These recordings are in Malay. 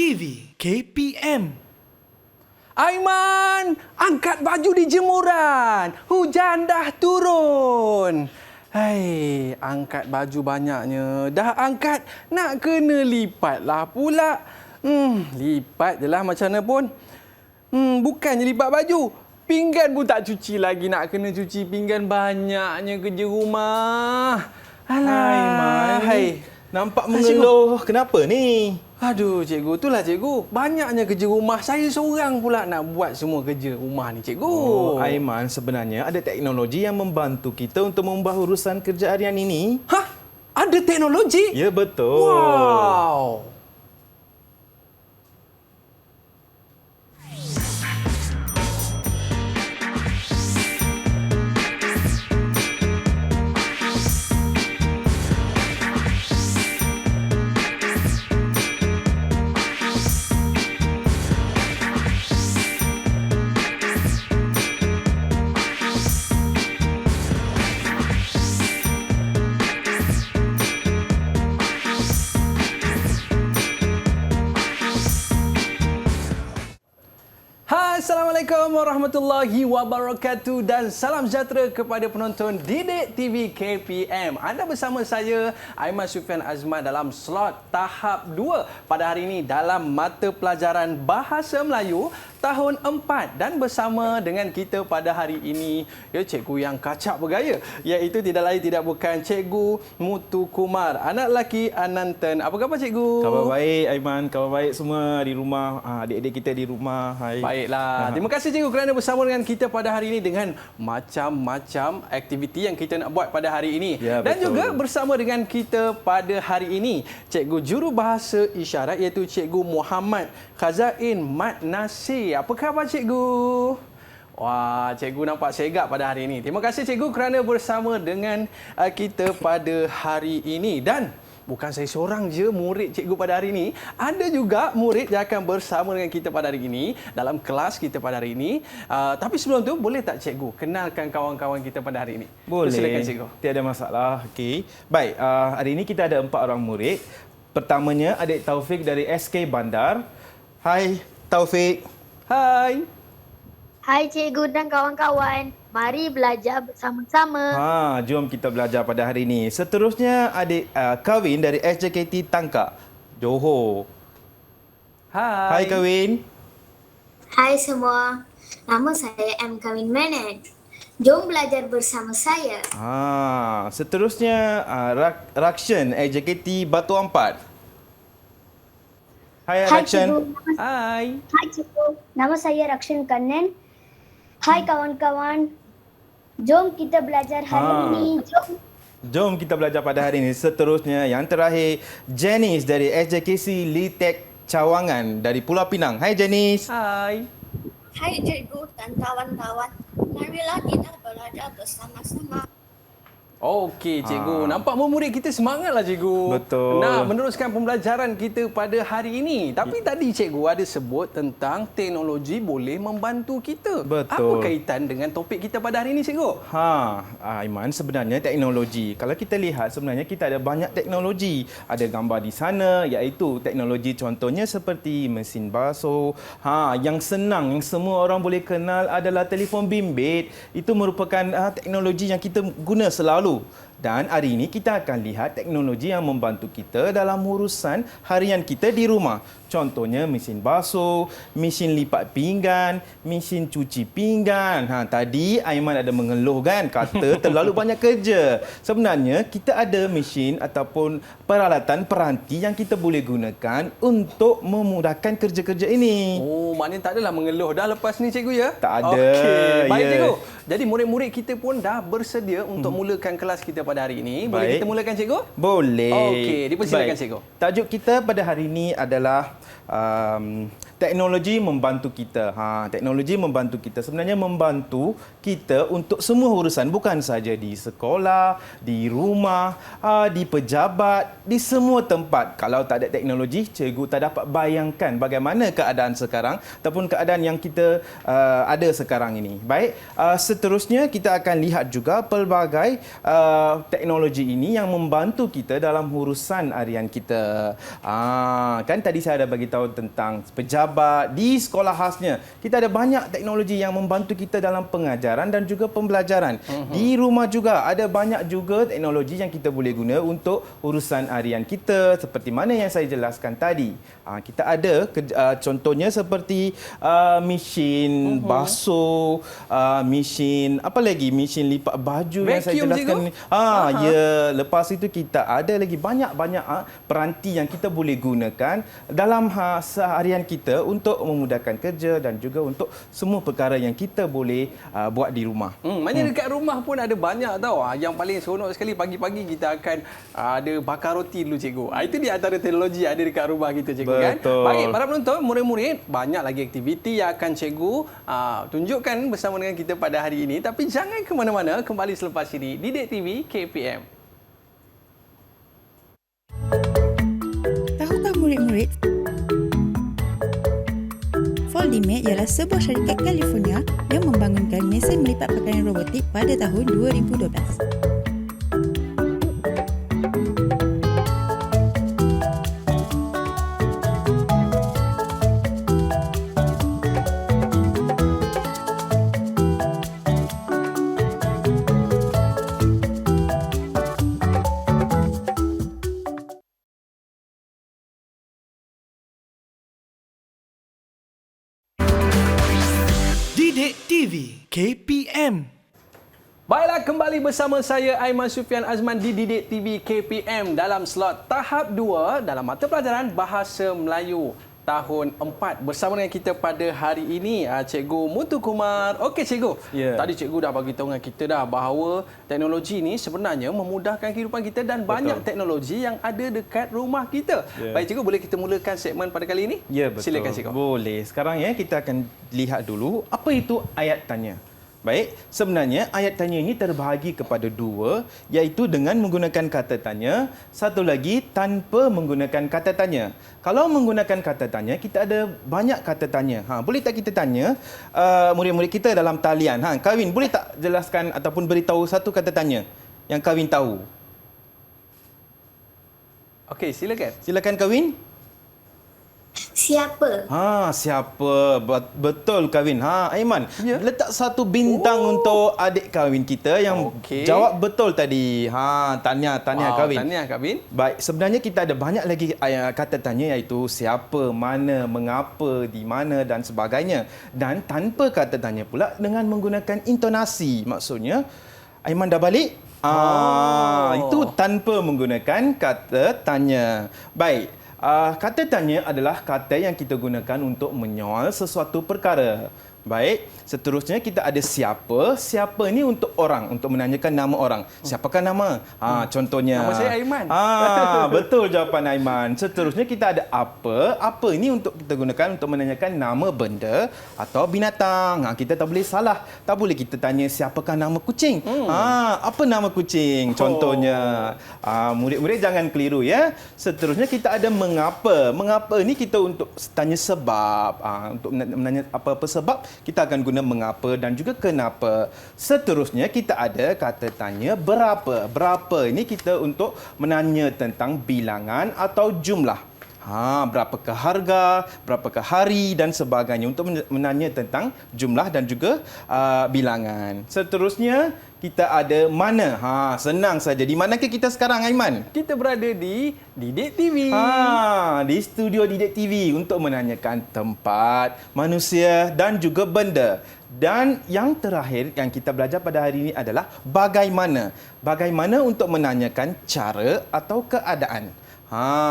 TV KPM. Aiman, angkat baju di jemuran. Hujan dah turun. Hai, angkat baju banyaknya. Dah angkat, nak kena lipat lah pula. Lipat je lah macam mana pun. Bukannya lipat baju. Pinggan pun tak cuci lagi. Nak kena cuci pinggan, banyaknya kerja rumah. Alah, Aiman, hai. nampak mengeluh. Kenapa ni? Aduh, cikgu, itulah cikgu. Banyaknya kerja rumah. Saya seorang pula nak buat semua kerja rumah ni, cikgu. Aiman, sebenarnya ada teknologi yang membantu kita untuk mengubah urusan kerja harian ini. Hah? Ada teknologi? Ya, betul. Wow. Assalamualaikum warahmatullahi wabarakatuh dan salam sejahtera kepada penonton Didik TV KPM. Anda bersama saya Aiman Sufian Azman dalam slot tahap 2 pada hari ini dalam mata pelajaran Bahasa Melayu tahun 4 dan bersama dengan kita pada hari ini ya cikgu yang kacak bergaya iaitu tidak lain tidak bukan Cikgu Mutu Kumar, anak lelaki Anantan. Apa khabar cikgu? Khabar baik, Aiman. Khabar baik semua di rumah. Adik-adik kita di rumah. Hai. Baiklah. Terima kasih cikgu kerana bersama dengan kita pada hari ini dengan macam-macam aktiviti yang kita nak buat pada hari ini. Ya, dan betul. juga bersama dengan kita pada hari ini Cikgu Jurubahasa Isyarat iaitu Cikgu Muhammad Khazain Mat Nasir. Apa khabar cikgu? Wah, cikgu nampak segak pada hari ini. Terima kasih cikgu kerana bersama dengan kita pada hari ini. Dan bukan saya seorang je murid cikgu pada hari ini. Ada juga murid yang akan bersama dengan kita pada hari ini dalam kelas kita pada hari ini. Tapi sebelum tu, boleh tak cikgu kenalkan kawan-kawan kita pada hari ini? Boleh. Silakan cikgu. Tiada masalah. Okey. Baik, hari ini kita ada 4 orang murid. Pertamanya adik Taufik dari SK Bandar. Hai, Taufik. Hai. Hai cikgu dan kawan-kawan. Mari belajar bersama-sama. Jom kita belajar pada hari ini. Seterusnya adik Kawin dari SJKT Tangkak, Johor. Hai. Hai Kawin. Hai semua. Nama saya M. Kawin Menon. Jom belajar bersama saya. Seterusnya Rakshan SJKT Batu Ampat. Hai Hai Rakshan. cikgu. Hai. Hai cikgu. Nama saya Rakshan Kannen. Hai kawan-kawan. Jom kita belajar hari ini. Jom kita belajar pada hari ini. Seterusnya yang terakhir Janice dari SJKC Litek Cawangan dari Pulau Pinang. Hai Janice. Hai. Hai cikgu dan kawan-kawan, marilah kita belajar bersama-sama. Okey cikgu, nampak murid kita semangatlah cikgu. Betul. Nak meneruskan pembelajaran kita pada hari ini. Tapi tadi cikgu ada sebut tentang teknologi boleh membantu kita. Betul. Apa kaitan dengan topik kita pada hari ini cikgu? Aiman, sebenarnya teknologi. Kalau kita lihat sebenarnya kita ada banyak teknologi. Ada gambar di sana iaitu teknologi contohnya seperti mesin basuh. Yang senang yang semua orang boleh kenal adalah telefon bimbit. Itu merupakan teknologi yang kita guna selalu. Dan hari ini kita akan lihat teknologi yang membantu kita dalam urusan harian kita di rumah. Contohnya mesin basuh, mesin lipat pinggan, mesin cuci pinggan. Tadi Aiman ada mengeluh kan, kata terlalu banyak kerja. Sebenarnya kita ada mesin ataupun peralatan peranti yang kita boleh gunakan untuk memudahkan kerja-kerja ini. Oh, maknanya tak adalah mengeluh dah lepas ni cikgu ya? Tak ada. Okey, baik Ya. cikgu. Jadi murid-murid kita pun dah bersedia untuk mulakan kelas kita pada hari ini. Boleh Baik. kita mulakan cikgu? Boleh. Okey, dipersilakan Baik. cikgu. Tajuk kita pada hari ini adalah teknologi membantu kita. Teknologi membantu kita. Sebenarnya membantu kita untuk semua urusan. Bukan saja di sekolah, di rumah, di pejabat, di semua tempat. Kalau tak ada teknologi, cikgu tak dapat bayangkan bagaimana keadaan sekarang ataupun keadaan yang kita ada sekarang ini. Baik, seterusnya kita akan lihat juga pelbagai teknologi ini yang membantu kita dalam urusan harian kita. Kan tadi saya ada bagi tahu tentang pejabat di sekolah khasnya. Kita ada banyak teknologi yang membantu kita dalam pengajaran dan juga pembelajaran. Di rumah juga ada banyak juga teknologi yang kita boleh guna untuk urusan harian kita seperti mana yang saya jelaskan tadi. Kita ada contohnya seperti mesin basuh, mesin apa lagi? Mesin lipat baju yang saya Vacuum, jelaskan cikgu? ni. Ya, lepas itu kita ada lagi banyak-banyak peranti yang kita boleh gunakan dalam seharian kita untuk memudahkan kerja dan juga untuk semua perkara yang kita boleh buat di rumah. Maknanya dekat rumah pun ada banyak tau. Yang paling seronok sekali pagi-pagi kita akan ada bakar roti dulu cikgu. Itu di antara teknologi yang ada dekat rumah kita cikgu. Betul. Kan. Baik, para penonton, murid-murid, banyak lagi aktiviti yang akan cikgu tunjukkan bersama dengan kita pada hari ini. Tapi jangan ke mana-mana, kembali selepas ini Didik TV KPM. Tahukah murid-murid, Foldimate ialah sebuah syarikat California yang membangunkan mesin melipat pakaian robotik pada tahun 2012. Didik TV KPM. Baiklah, kembali bersama saya Aiman Sufian Azman di Didik TV KPM dalam slot tahap 2 dalam mata pelajaran Bahasa Melayu tahun 4. Bersama dengan kita pada hari ini Cikgu Mutu Kumar. Okey cikgu, tadi cikgu dah bagi tahu dengan kita dah bahawa teknologi ini sebenarnya memudahkan kehidupan kita dan banyak teknologi yang ada dekat rumah kita. Baik cikgu, boleh kita mulakan segmen pada kali ini? Ya, betul. Silakan cikgu. Boleh. Sekarang kita akan lihat dulu apa itu ayat tanya. Baik, sebenarnya ayat tanya ini terbahagi kepada dua, iaitu dengan menggunakan kata tanya, satu lagi tanpa menggunakan kata tanya. Kalau menggunakan kata tanya, kita ada banyak kata tanya. Boleh tak kita tanya murid-murid kita dalam talian? Kawin, boleh tak jelaskan ataupun beritahu satu kata tanya yang Kawin tahu? Okey, silakan. Silakan Kawin. Siapa? Siapa? Betul Kawin. Aiman, letak satu bintang untuk adik Kawin kita yang jawab betul tadi. Tahniah Kawin. Tahniah Kawin. Baik, sebenarnya kita ada banyak lagi kata tanya iaitu siapa, mana, mengapa, di mana dan sebagainya. Dan tanpa kata tanya pula dengan menggunakan intonasi. Maksudnya, Aiman dah balik? Itu tanpa menggunakan kata tanya. Baik. Kata tanya adalah kata yang kita gunakan untuk menyoal sesuatu perkara. Baik, seterusnya kita ada siapa. Siapa ini untuk orang, untuk menanyakan nama orang. Siapakah nama? Contohnya. Nama saya Aiman. Betul jawapan Aiman. Seterusnya kita ada apa. Apa ini untuk kita gunakan untuk menanyakan nama benda atau binatang. Kita tak boleh salah. Tak boleh kita tanya siapakah nama kucing. Apa nama kucing? Contohnya. Murid-murid jangan keliru ya. Seterusnya kita ada mengapa. Mengapa ini kita untuk tanya sebab. Untuk menanya apa-apa sebab, kita akan guna mengapa dan juga kenapa. Seterusnya kita ada kata tanya berapa. Berapa ini kita untuk menanya tentang bilangan atau jumlah. Berapakah harga, berapakah hari dan sebagainya untuk menanya tentang jumlah dan juga bilangan. Seterusnya kita ada mana. Senang saja. Di manakah kita sekarang Aiman? Kita berada di Didik TV. Di studio Didik TV untuk menanyakan tempat, manusia dan juga benda. Dan yang terakhir yang kita belajar pada hari ini adalah bagaimana. Bagaimana untuk menanyakan cara atau keadaan.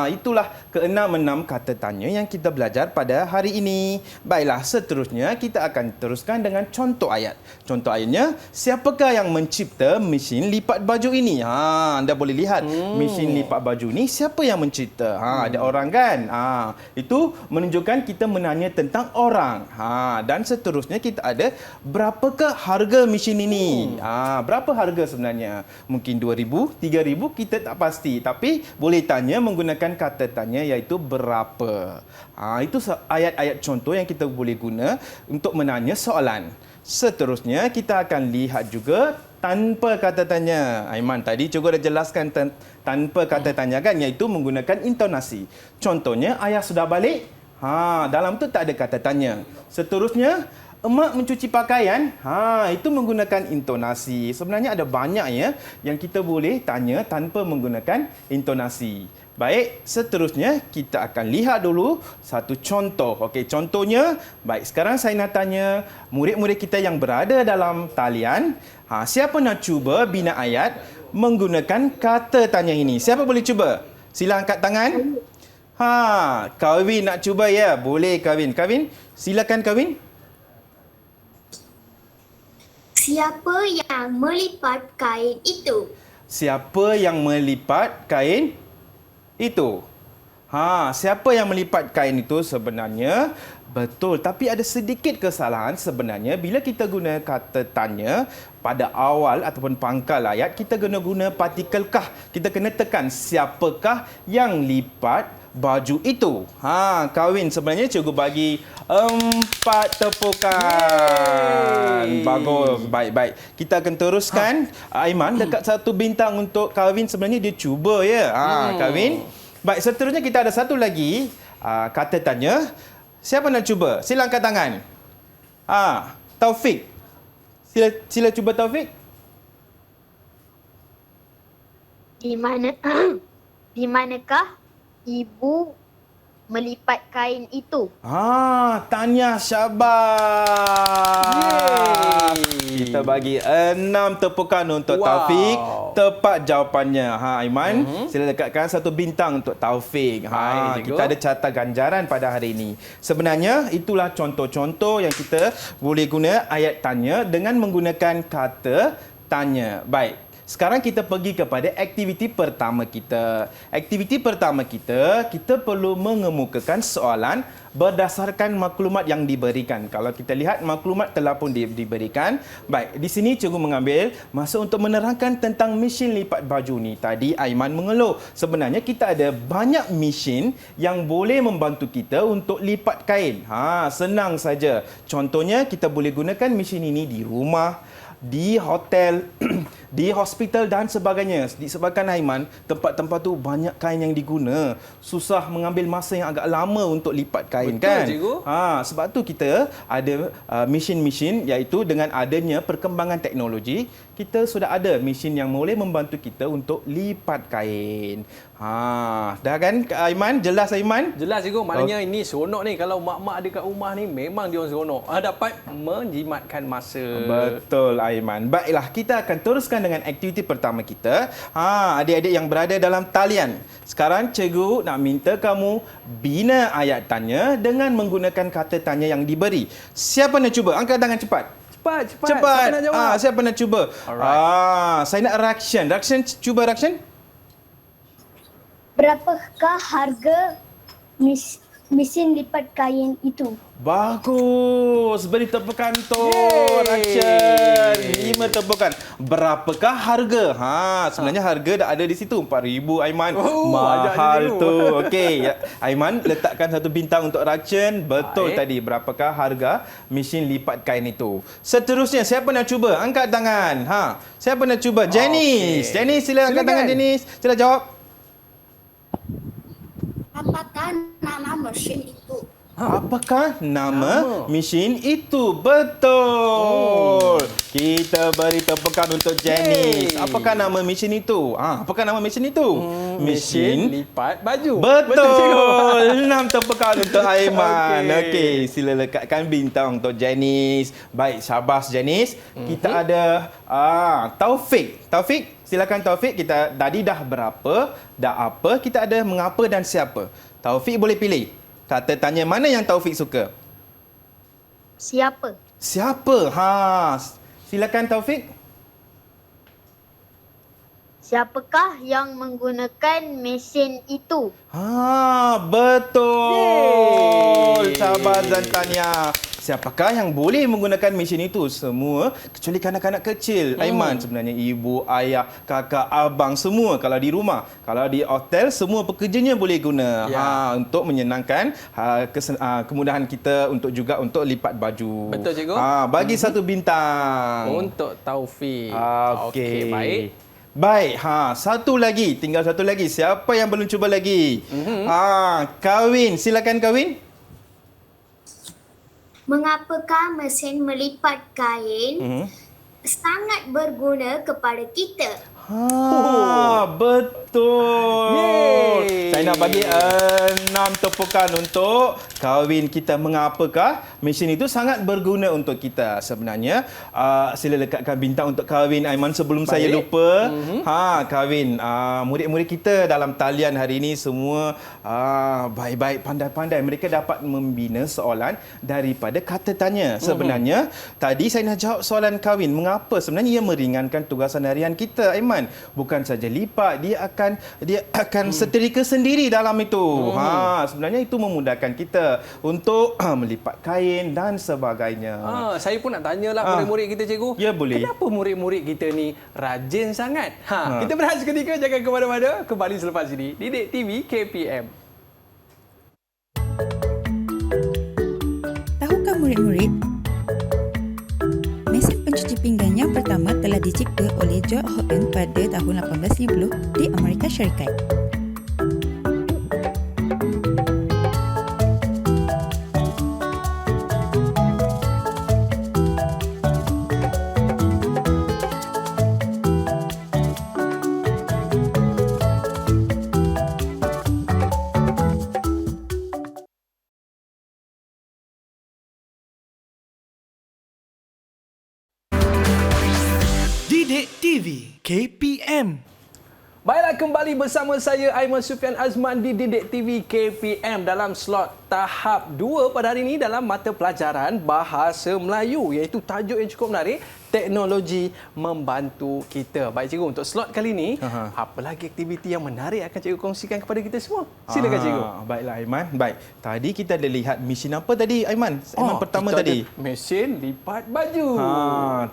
Itulah ke-6 kata tanya yang kita belajar pada hari ini. Baiklah, seterusnya kita akan teruskan dengan contoh ayat. Contoh ayatnya, siapakah yang mencipta mesin lipat baju ini? Anda boleh lihat mesin lipat baju ini siapa yang mencipta? Ada orang kan? Itu menunjukkan kita menanya tentang orang. Dan seterusnya kita ada berapakah harga mesin ini? Berapa harga sebenarnya? Mungkin 2,000, 3,000 kita tak pasti. Tapi boleh tanya menggunakan kata tanya iaitu berapa. Itu ayat-ayat contoh yang kita boleh guna untuk menanya soalan. Seterusnya kita akan lihat juga tanpa kata tanya. Aiman, tadi cikgu dah jelaskan tanpa kata tanya kan, iaitu menggunakan intonasi. Contohnya, ayah sudah balik. Dalam tu tak ada kata tanya. Seterusnya, emak mencuci pakaian. Itu menggunakan intonasi. Sebenarnya ada banyak ya yang kita boleh tanya tanpa menggunakan intonasi. Baik, seterusnya kita akan lihat dulu satu contoh. Okey, contohnya, baik, sekarang saya nak tanya murid-murid kita yang berada dalam talian, siapa nak cuba bina ayat menggunakan kata tanya ini? Siapa boleh cuba? Sila angkat tangan. Kawin nak cuba ya? Boleh Kawin. Kawin, silakan Kawin. Siapa yang melipat kain itu? Siapa yang melipat kain itu? Siapa yang melipat kain itu sebenarnya betul, tapi ada sedikit kesalahan sebenarnya bila kita guna kata tanya pada awal ataupun pangkal ayat, kita kena guna partikel kah. Kita kena tekan siapakah yang lipat baju itu. Kawin, sebenarnya cikgu bagi 4 tepukan. Bagus, baik. Kita akan teruskan. Aiman, dekat 1 bintang untuk Kawin, sebenarnya dia cuba ya. Kawin. Baik, seterusnya kita ada satu lagi kata tanya. Siapa nak cuba? Sila angkat tangan. Taufik. Sila cuba Taufik. Di manakah ibu melipat kain itu? Tahniah, syabas. Kita bagi 6 tepukan untuk Taufik. Tepat jawapannya. Aiman, sila dekatkan 1 bintang untuk Taufik. Kita ada catat ganjaran pada hari ini. Sebenarnya itulah contoh-contoh yang kita boleh guna ayat tanya dengan menggunakan kata tanya. Baik. Sekarang kita pergi kepada aktiviti pertama kita. Aktiviti pertama kita perlu mengemukakan soalan berdasarkan maklumat yang diberikan. Kalau kita lihat maklumat telah pun diberikan. Baik, di sini cikgu mengambil masa untuk menerangkan tentang mesin lipat baju ni. Tadi Aiman mengeluh. Sebenarnya kita ada banyak mesin yang boleh membantu kita untuk lipat kain. Senang saja. Contohnya kita boleh gunakan mesin ini di rumah, di hotel, di hospital dan sebagainya. Disebabkan Aiman, tempat-tempat tu banyak kain yang diguna. Susah mengambil masa yang agak lama untuk lipat kain. Betul, kan? Cikgu. Sebab tu kita ada mesin-mesin, iaitu dengan adanya perkembangan teknologi, kita sudah ada mesin yang boleh membantu kita untuk lipat kain. Dah kan Aiman? Jelas Aiman? Jelas cikgu. Maknanya ini seronok ni. Kalau mak-mak ada kat rumah ni, memang dia orang seronok. Dapat menjimatkan masa. Betul Aiman. Baiklah, kita akan teruskan dengan aktiviti pertama kita. Adik-adik yang berada dalam talian. Sekarang cikgu nak minta kamu bina ayat tanya dengan menggunakan kata tanya yang diberi. Siapa nak cuba? Angkat tangan cepat. Cepat. Siapa nak jawab? Siapa nak cuba? Saya nak Rakshan. Rakshan, cuba Rakshan. Berapakah harga mesin lipat kain itu? Bagus. Beri tepukan untuk Rakshan. 5 tepukan. Berapakah harga? Sebenarnya harga dah ada di situ. 4,000 Aiman. Mahal tu. Okey. Aiman, letakkan 1 bintang untuk Rakshan. Betul tadi. Berapakah harga mesin lipat kain itu? Seterusnya, siapa nak cuba? Angkat tangan. Siapa nak cuba? Janice. Janice, sila angkat tangan Janice. Sila jawab. Apakah nama mesin itu? Apakah nama mesin itu? Betul. Kita beri tepukan untuk Janice. Apakah nama mesin itu? Apakah nama mesin itu? Mesin lipat baju. Betul. 6 tepukan untuk Aiman. Okey, sila lekatkan bintang untuk Janice. Baik, syabas Janice. Kita ada Taufik. Taufik, silakan Taufik. Kita tadi dah berapa, dah apa, kita ada mengapa dan siapa. Taufik boleh pilih. Kata tanya mana yang Taufik suka? Siapa? Siapa? Silakan Taufik. Siapakah yang menggunakan mesin itu? Betul. Sabar dan tanya. siapakah yang boleh menggunakan mesin itu? Semua kecuali kanak-kanak kecil. Aiman, sebenarnya ibu, ayah, kakak, abang semua kalau di rumah. Kalau di hotel semua pekerjanya boleh guna. Ya. Untuk menyenangkan kemudahan kita untuk lipat baju. Betul, cikgu. Bagi satu bintang. Untuk Taufik. Okey. Baik. Baik, satu lagi, tinggal satu lagi. Siapa yang belum cuba lagi? Kawin, silakan Kawin. Mengapakah mesin melipat kain sangat berguna kepada kita? Betul. Yeay. Saya nak bagi 6 tepukan untuk Kawin kita. Mengapakah mesin itu sangat berguna untuk kita? Sebenarnya, sila lekatkan bintang untuk Kawin Aiman sebelum saya lupa. Kawin, murid-murid kita dalam talian hari ini semua baik-baik, pandai-pandai. Mereka dapat membina soalan daripada kata tanya. Sebenarnya, tadi saya nak jawab soalan Kawin. Mengapa? Sebenarnya ia meringankan tugasan harian kita, Aiman. Bukan saja lipat, dia akan setrika sendiri dalam itu. Sebenarnya itu memudahkan kita untuk melipat kain dan sebagainya. Saya pun nak tanyalah murid-murid kita, cikgu. Ya, boleh. Kenapa murid-murid kita ni rajin sangat? Kita berehat seketika, jangan ke mana-mana. Kembali selepas ini. Didik TV KPM. Tahukah murid-murid, mesin pencuci pinggan yang pertama telah dicipta oleh George Houghton pada tahun 1850 di Amerika Syarikat. Didik TV KPM. Baiklah, kembali bersama saya Aiman Sufian Azman di Didik TV KPM dalam slot tahap 2 pada hari ini dalam mata pelajaran Bahasa Melayu, iaitu tajuk yang cukup menarik, teknologi membantu kita. Baik cikgu, untuk slot kali ini, apa lagi aktiviti yang menarik akan cikgu kongsikan kepada kita semua? Silakan cikgu. Baiklah Aiman. Baik. Tadi kita ada lihat mesin apa tadi Aiman? Aiman pertama kita tadi. ada mesin lipat baju.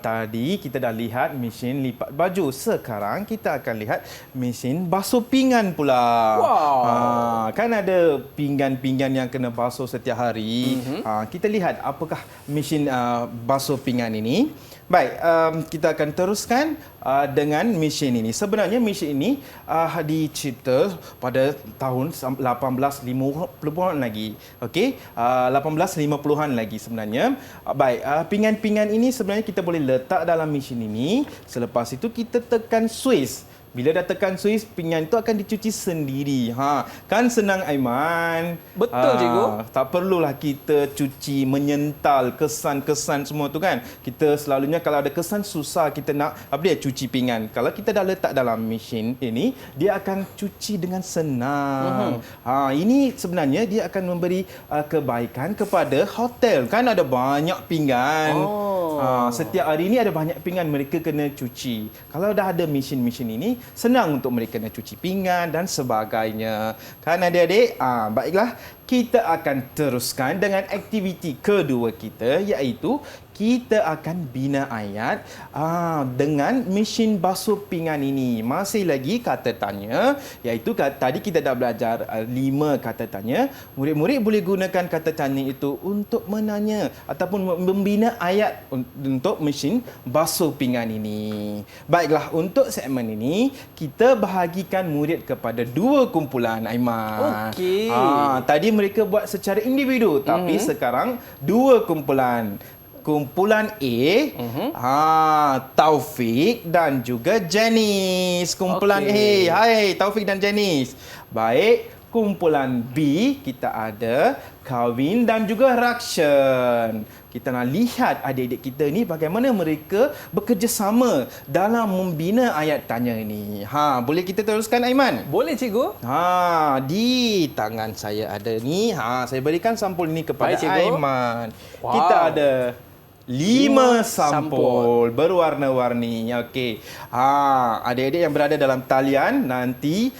Tadi kita dah lihat mesin lipat baju. Sekarang kita akan lihat mesin basuh pinggan pula. Wow. Kan ada pinggan-pinggan yang kena basuh setiap hari. Kita lihat apakah mesin basuh pinggan ini. Baik, kita akan teruskan dengan mesin ini. Sebenarnya mesin ini dicipta pada tahun 1850-an lagi. Okey, 1850-an lagi sebenarnya. Baik, pinggan-pinggan ini sebenarnya kita boleh letak dalam mesin ini. Selepas itu kita tekan switch. Bila dah tekan switch, pinggan itu akan dicuci sendiri. Kan senang Aiman. Betul, cikgu. Tak perlulah kita cuci, menyental kesan-kesan semua tu kan. Kita selalunya kalau ada kesan susah kita nak cuci pinggan. Kalau kita dah letak dalam mesin ini, dia akan cuci dengan senang. Ini sebenarnya dia akan memberi kebaikan kepada hotel. Kan ada banyak pinggan. Setiap hari ini ada banyak pinggan mereka kena cuci. Kalau dah ada mesin-mesin ini, senang untuk mereka nak cuci pinggan dan sebagainya. Kan adik-adik? Baiklah, kita akan teruskan dengan aktiviti kedua kita, iaitu kita akan bina ayat dengan mesin basuh pinggan ini. Masih lagi kata tanya, iaitu tadi kita dah belajar 5 kata tanya. Murid-murid boleh gunakan kata tanya itu untuk menanya ataupun membina ayat untuk mesin basuh pinggan ini. Baiklah, untuk segmen ini kita bahagikan murid kepada 2 kumpulan Aiman. Okey. Tadi mereka buat secara individu, tapi sekarang 2 kumpulan. Kumpulan A, Taufik dan juga Janice. Kumpulan A, hai Taufik dan Janice. Baik, kumpulan B kita ada Kawin dan juga Rakshan. Kita nak lihat adik-adik kita ni bagaimana mereka bekerjasama dalam membina ayat tanya ini. Boleh kita teruskan Aiman? Boleh cikgu. Di tangan saya ada ni. Saya berikan sampul ini kepada Baik, cikgu. Aiman. Wow. Kita ada 5 sampul berwarna-warni. Okey. Adik-adik yang berada dalam talian nanti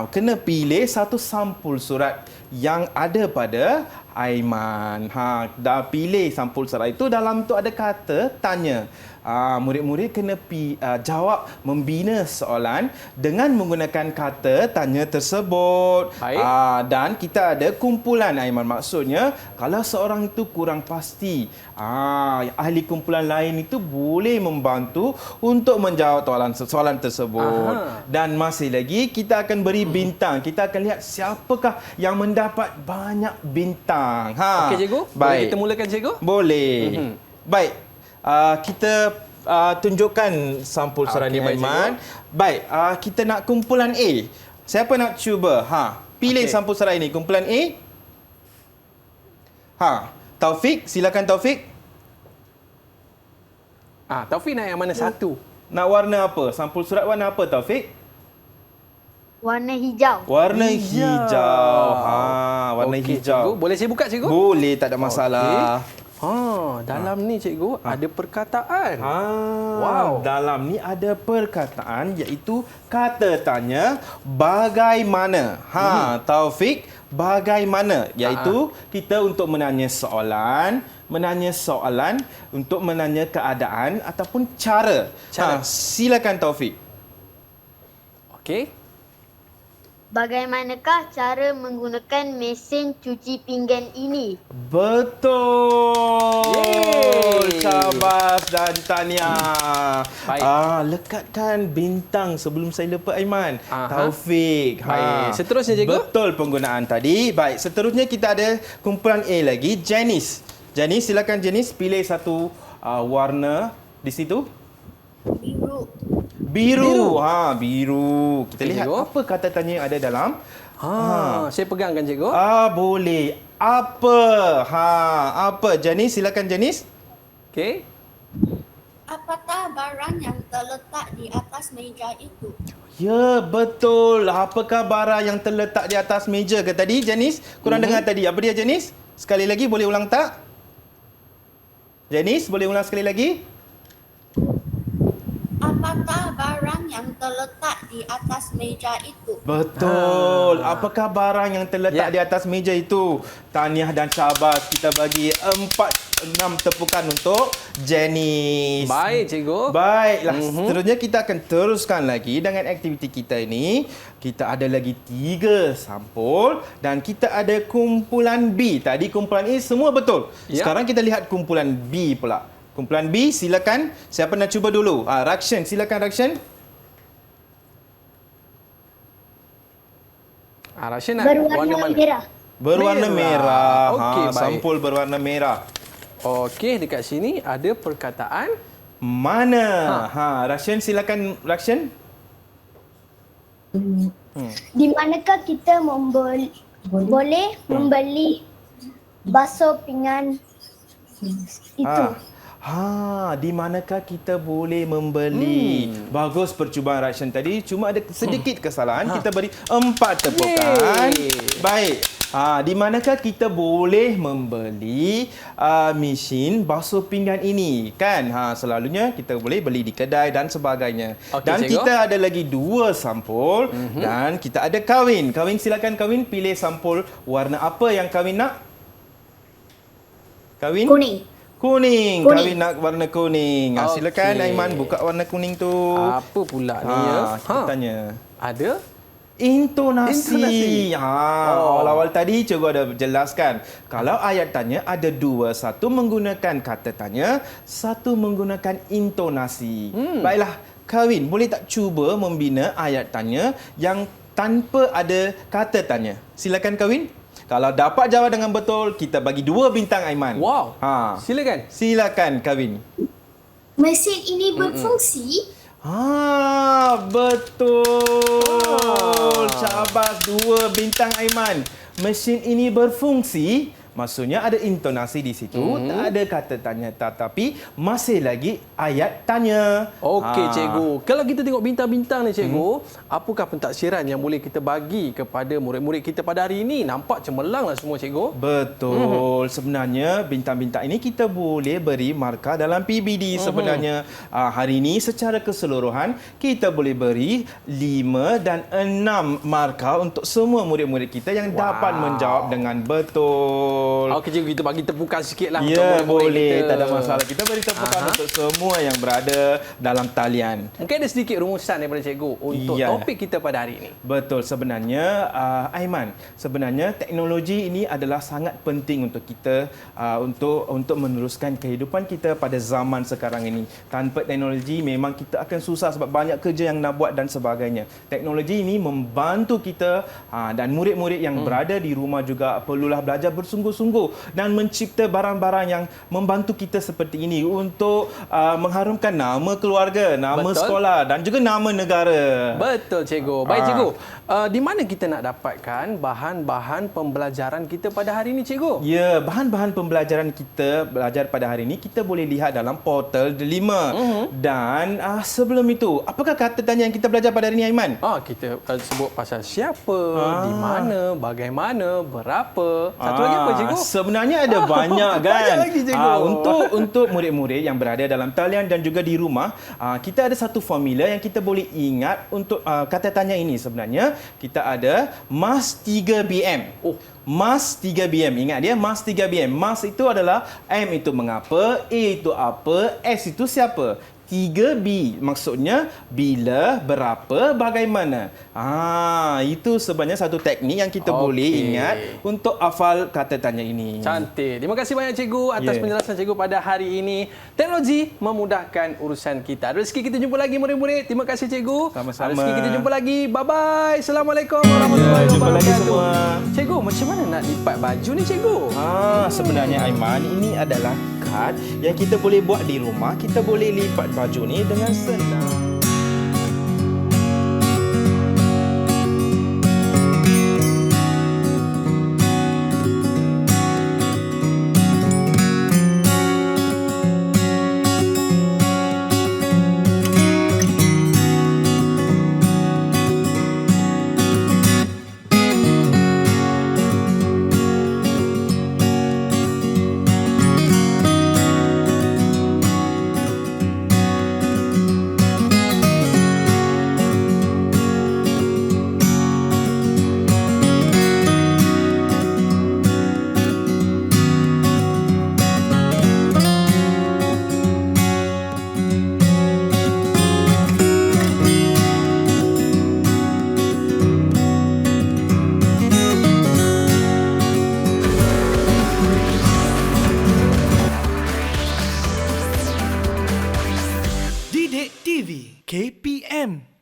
kena pilih satu sampul surat yang ada pada Aiman. Dah pilih sampul surat itu, dalam tu ada kata tanya. Murid-murid kena jawab membina soalan dengan menggunakan kata tanya tersebut. Baik. Dan kita ada kumpulan, Aiman. Maksudnya, kalau seorang itu kurang pasti, ahli kumpulan lain itu boleh membantu untuk menjawab soalan tersebut. Dan masih lagi, kita akan beri bintang. Kita akan lihat siapakah yang mendapat banyak bintang. Okey, cikgu. Boleh kita mulakan, cikgu? Boleh. Baik. Kita tunjukkan sampul surat ni, baik, Aiman. Baik, kita nak kumpulan A. Siapa nak cuba? Pilih sampul surat ini. Kumpulan A. Taufik, silakan Taufik. Taufik nak yang mana satu? Nak warna apa? Sampul surat warna apa, Taufik? Warna hijau. Warna hijau. Warna Okey, hijau. cikgu. Boleh saya buka, cikgu? Boleh, tak ada masalah. Dalam ni, cikgu, ada perkataan. Wow. Dalam ni ada perkataan iaitu kata tanya bagaimana. Taufik, bagaimana? Iaitu kita untuk menanya soalan untuk menanya keadaan ataupun cara. Silakan Taufik. Okey. Bagaimanakah cara menggunakan mesin cuci pinggan ini? Betul. Yeay. Syabas dan tahniah. Baik. Lekatkan bintang sebelum saya lupa, Aiman. Taufik. Baik. Seterusnya, cikgu. Betul penggunaan tadi. Baik, seterusnya kita ada kumpulan A lagi, Janice. Janice, silakan Janice pilih satu warna di situ. Biru. Biru. Biru. Kita Okey, lihat cikgu. apa kata tanya yang ada dalam. Saya pegangkan, cikgu. Boleh. Apa? Janice, silakan Janice. Okey. Apakah barang yang terletak di atas meja itu? Ya, betul. Apakah barang yang terletak di atas meja ke tadi, Janice? Korang dengar tadi. Apa dia, Janice? Sekali lagi, boleh ulang tak? Janice, boleh ulang sekali lagi? Apakah barang yang terletak di atas meja itu? Betul. Apakah barang yang terletak di atas meja itu? Tahniah dan syabas. Kita bagi 6 tepukan untuk Janice. Baik, cikgu. Baiklah, seterusnya kita akan teruskan lagi dengan aktiviti kita ini. Kita ada lagi 3 sampul dan kita ada kumpulan B. Tadi kumpulan A semua betul. Sekarang kita lihat kumpulan B pula. Kumpulan B, silakan. Siapa nak cuba dulu? Rakshan, silakan Rakshan. Rakshan nak Berwarna warna mana? merah. Berwarna merah. Okey, baik. Sampul berwarna merah. Okey, dekat sini ada perkataan Mana? Rakshan, silakan Rakshan. Di manakah kita boleh membeli bakso pinggan itu? Di manakah kita boleh membeli? Bagus percubaan Rakshan tadi. Cuma ada sedikit kesalahan. Kita beri 4 tepukan. Yeay. Baik. Di manakah kita boleh membeli mesin basuh pinggan ini? Kan? Selalunya kita boleh beli di kedai dan sebagainya. Okey, Dan cikgu. kita ada lagi 2 sampul. Dan kita ada Kawin. Kawin, silakan Kawin pilih sampul warna apa yang Kawin nak? Kawin? Kuning. Kawin nak warna kuning. Silakan Okey. Aiman buka warna kuning tu. apa pula ni ya? Kita tanya. Ada Intonasi. Awal-awal tadi cikgu ada jelaskan. Kalau ayat tanya ada 2. Satu menggunakan kata tanya, satu menggunakan intonasi. Baiklah, Kawin, boleh tak cuba membina ayat tanya yang tanpa ada kata tanya? Silakan Kawin. Kalau dapat jawab dengan betul, kita bagi 2 bintang Aiman. wow. Silakan. Silakan Kawin. Mesin ini berfungsi. Betul. Syabas, 2 bintang Aiman. Mesin ini berfungsi. Maksudnya ada intonasi di situ, tak ada kata tanya, tetapi masih lagi ayat tanya. Okey, cikgu. Kalau kita tengok bintang-bintang ni, cikgu, apakah pentaksiran yang boleh kita bagi kepada murid-murid kita pada hari ini? Nampak cemerlanglah semua, cikgu. Betul. Sebenarnya bintang-bintang ini kita boleh beri markah dalam PBD. Sebenarnya hari ini secara keseluruhan kita boleh beri 5 dan 6 markah untuk semua murid-murid kita yang dapat menjawab dengan betul. betul. Okey cikgu, kita bagi tepukan sikit lah untuk Ya, murid-murid boleh. kita. Tak ada masalah. Kita beri tepukan Aha. untuk semua yang berada dalam talian. Mungkin ada sedikit rumusan daripada cikgu untuk Ya. topik kita pada hari ini. Betul, sebenarnya Aiman, sebenarnya teknologi ini adalah sangat penting untuk kita untuk meneruskan kehidupan kita pada zaman sekarang ini. Tanpa teknologi memang kita akan susah sebab banyak kerja yang nak buat dan sebagainya. Teknologi ini membantu kita dan murid-murid yang berada di rumah juga perlulah belajar bersungguh-sungguh dan mencipta barang-barang yang membantu kita seperti ini untuk mengharumkan nama keluarga, nama Betul. sekolah dan juga nama negara. Betul cikgu. Baik cikgu, di mana kita nak dapatkan bahan-bahan pembelajaran kita pada hari ini cikgu? Ya, bahan-bahan pembelajaran kita belajar pada hari ini kita boleh lihat dalam portal Delima. Dan sebelum itu, apakah kata tanya yang kita belajar pada hari ini, Aiman? Kita sebut pasal siapa, di mana, bagaimana, berapa. Satu lagi apa cikgu? Sebenarnya ada banyak kan. Banyak lagi, cikgu. Untuk murid-murid yang berada dalam talian dan juga di rumah, kita ada satu formula yang kita boleh ingat untuk kata tanya ini. Sebenarnya kita ada mas 3 BM. Mas 3 BM. Ingat dia, mas 3 BM. Mas itu adalah M itu mengapa, A itu apa, S itu siapa. 3B maksudnya bila, berapa, bagaimana. Itu sebenarnya satu teknik yang kita boleh ingat untuk hafal kata tanya ini. Cantik. Terima kasih banyak cikgu atas Ya. penjelasan cikgu pada hari ini. Teknologi memudahkan urusan kita. Rezeki kita jumpa lagi murid-murid. Terima kasih cikgu. Sama-sama. Rezeki kita jumpa lagi. Bye-bye. Assalamualaikum warahmatullahi Jumpa lagi wabarakatuh. semua. Cikgu, macam mana nak lipat baju ni cikgu? Sebenarnya Aiman, ini adalah kad yang kita boleh buat di rumah. Kita boleh lipat baju ni dengan senang. Didik TV KPM